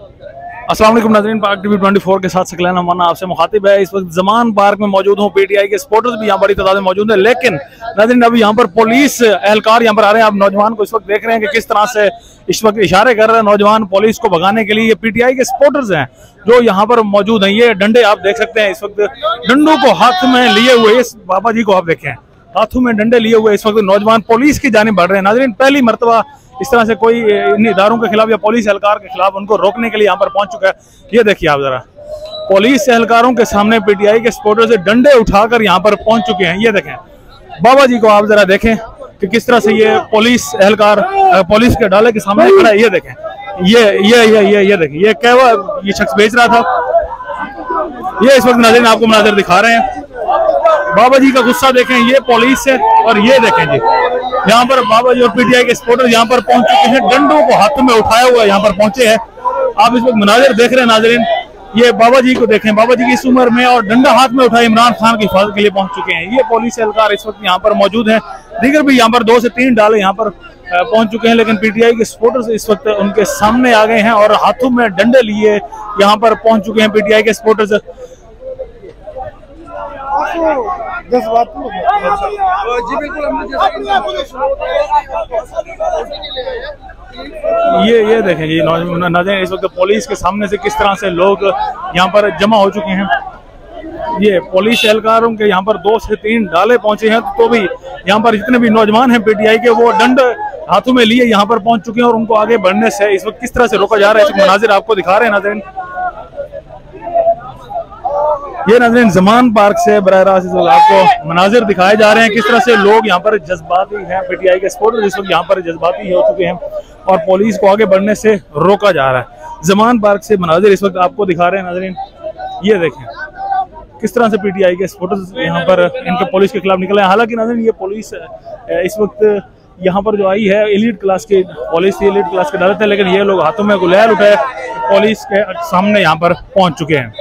अस्सलाम वालेकुम नाज़रीन, पाक टीवी 24 के साथ सकलैन हमारा आपसे मुखातिब है। इस वक्त ज़मान पार्क में मौजूद हूँ। पीटीआई के सपोर्टर्स भी यहाँ बड़ी तादाद में मौजूद है, लेकिन नाज़रीन अभी यहाँ पर पुलिस एहलकार यहाँ पर आ रहे हैं। आप नौजवान को इस वक्त देख रहे हैं कि किस तरह से इस वक्त इशारे कर रहे हैं नौजवान पुलिस को भगाने के लिए। ये पीटीआई के सपोर्टर्स हैं जो यहाँ पर मौजूद हैं। ये डंडे आप देख सकते हैं, इस वक्त डंडों को हाथ में लिए हुए इस बाबा जी को आप देखें, हाथों में डंडे लिए हुए इस वक्त नौजवान पुलिस की जानिब बढ़ रहे हैं। नाज़रीन पहली मरतबा इस तरह से कोई इन इदारों के खिलाफ या पुलिस एहलकार के खिलाफ उनको रोकने के लिए यहाँ पर पहुंच चुका है। ये देखिए आप जरा, पुलिस एहलकारों के सामने पीटीआई के सपोर्टर से डंडे उठाकर यहाँ पर पहुंच चुके हैं। ये देखें बाबा जी को, आप जरा देखें कि किस तरह से ये पुलिस एहलकार पुलिस के डाले के सामने खड़ा है। ये देखें, ये देखें, ये कहवा ये शख्स बेच रहा था। ये इस वक्त नाज़रीन आपको मनाज़र दिखा रहे हैं। बाबा जी का गुस्सा देखें, ये पुलिस है और ये देखें जी यहाँ पर बाबा जी और पीटीआई के सपोर्टर यहाँ पर पहुंच चुके हैं, डंडों को हाथों में उठाया हुआ यहाँ पर पहुंचे हैं। आप इस वक्त मनाज़र देख रहे हैं नाज़रीन, ये बाबा जी को देखें, बाबा जी की इस उम्र में और डंडा हाथ में उठाए इमरान खान की हिफाजत के लिए पहुंच चुके हैं। ये पुलिस एहलकार इस वक्त यहाँ पर मौजूद हैं, दीगर भी यहाँ पर 2 से 3 डाले यहाँ पर पहुंच चुके हैं, लेकिन पीटीआई के सपोर्टर्स इस वक्त उनके सामने आ गए हैं और हाथों में डंडे लिए यहाँ पर पहुंच चुके हैं पीटीआई के सपोर्टर्स। जी बिल्कुल, ये देखें जी नाज़रीन इस वक्त पुलिस के सामने से किस तरह से लोग यहाँ पर जमा हो चुके हैं। ये पुलिस एहलकारों के यहाँ पर 2 से 3 डाले पहुंचे हैं, तो भी यहाँ पर जितने भी नौजवान हैं पीटीआई के वो डंड हाथों में लिए यहाँ पर पहुंच चुके हैं और उनको आगे बढ़ने से इस वक्त किस तरह से रोका जा रहा है मनाजिर आपको दिखा रहे हैं नाज़रीन। ये नाज़रीन ज़मान पार्क से बराह रास्त इस वक्त आपको मनाजिर दिखाए जा रहे हैं किस तरह से लोग यहाँ पर जज्बाती हैं। पीटीआई के सपोर्टर इस वक्त यहाँ पर जज्बाती हो चुके हैं और पुलिस को आगे बढ़ने से रोका जा रहा है। ज़मान पार्क से मनाजिर इस वक्त आपको दिखा रहे हैं नाज़रीन। ये देखें किस तरह से पीटीआई के सपोर्टर्स यहाँ पर इनके पुलिस के खिलाफ निकले हैं। हालांकि नाज़रीन ये पुलिस इस वक्त यहाँ पर जो आई है एलीट क्लास की पुलिस थी, एलीट क्लास के डाले थे, लेकिन ये लोग हाथों में गुलाल उठाए पुलिस के सामने यहाँ पर पहुँच चुके हैं।